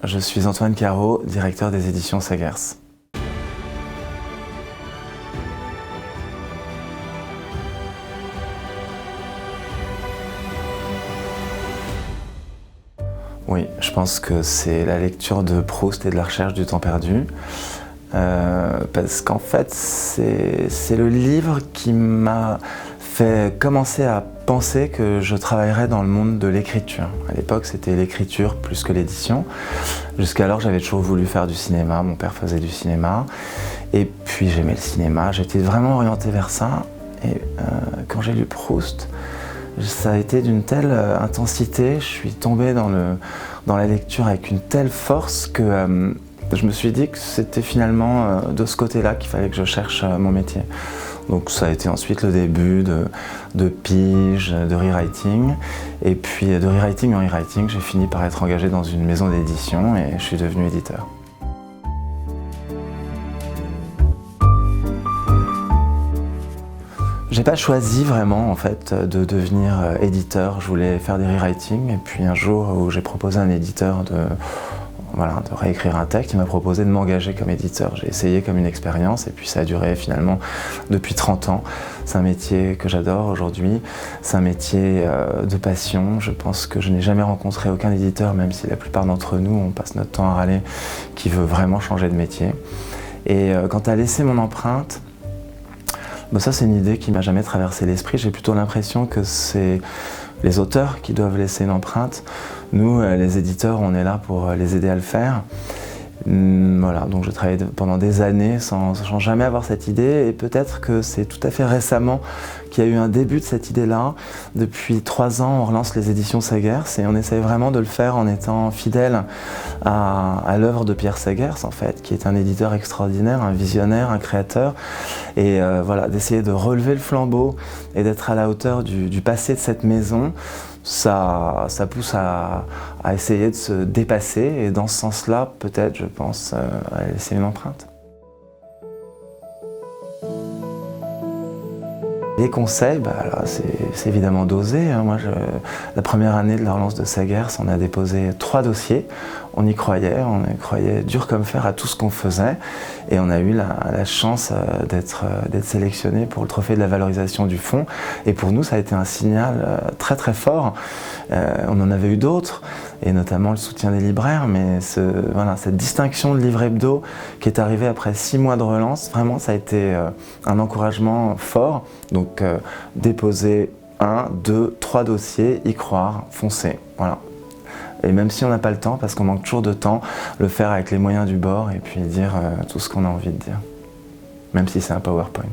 je suis Antoine Caro, directeur des éditions Segers. Oui, je pense que c'est la lecture de Proust et de la recherche du temps perdu. Parce qu'en fait, c'est le livre qui m'a fait commencer à penser que je travaillerais dans le monde de l'écriture. À l'époque, c'était l'écriture plus que l'édition. Jusqu'alors, j'avais toujours voulu faire du cinéma, mon père faisait du cinéma. Et puis j'aimais le cinéma, j'étais vraiment orienté vers ça. Et quand j'ai lu Proust, ça a été d'une telle intensité, je suis tombé dans la lecture avec une telle force que je me suis dit que c'était finalement de ce côté-là qu'il fallait que je cherche mon métier. Donc ça a été ensuite le début de pige, de rewriting. Et puis de rewriting en rewriting, j'ai fini par être engagé dans une maison d'édition et je suis devenu éditeur. J'ai pas choisi vraiment en fait de devenir éditeur, je voulais faire des rewriting et puis un jour où j'ai proposé à un éditeur de réécrire un texte, il m'a proposé de m'engager comme éditeur. J'ai essayé comme une expérience et puis ça a duré finalement depuis 30 ans. C'est un métier que j'adore aujourd'hui, c'est un métier de passion. Je pense que je n'ai jamais rencontré aucun éditeur, même si la plupart d'entre nous, on passe notre temps à râler, qui veut vraiment changer de métier. Et quant à laisser mon empreinte, ça c'est une idée qui m'a jamais traversé l'esprit. J'ai plutôt l'impression que c'est les auteurs qui doivent laisser une empreinte. Nous, les éditeurs, on est là pour les aider à le faire. Voilà, donc j'ai travaillé pendant des années sans jamais avoir cette idée et peut-être que c'est tout à fait récemment qu'il y a eu un début de cette idée-là. Depuis 3 ans, on relance les éditions Segers et on essaye vraiment de le faire en étant fidèle à l'œuvre de Pierre Segers, en fait, qui est un éditeur extraordinaire, un visionnaire, un créateur. Et voilà, d'essayer de relever le flambeau et d'être à la hauteur du passé de cette maison. Ça pousse à essayer de se dépasser et dans ce sens-là, peut-être, je pense, à laisser une empreinte. Les conseils, c'est évidemment d'oser. Moi, la première année de la relance de Segers, on a déposé 3 dossiers. On y croyait dur comme fer à tout ce qu'on faisait. Et on a eu la chance d'être sélectionné pour le trophée de la valorisation du fonds. Et pour nous, ça a été un signal très très fort. On en avait eu d'autres, et notamment le soutien des libraires. Mais cette distinction de livre hebdo qui est arrivée après 6 mois de relance, vraiment, ça a été un encouragement fort. Donc déposer 1, 2, 3 dossiers, y croire, foncer, voilà. Et même si on n'a pas le temps, parce qu'on manque toujours de temps, le faire avec les moyens du bord et puis dire tout ce qu'on a envie de dire, même si c'est un PowerPoint.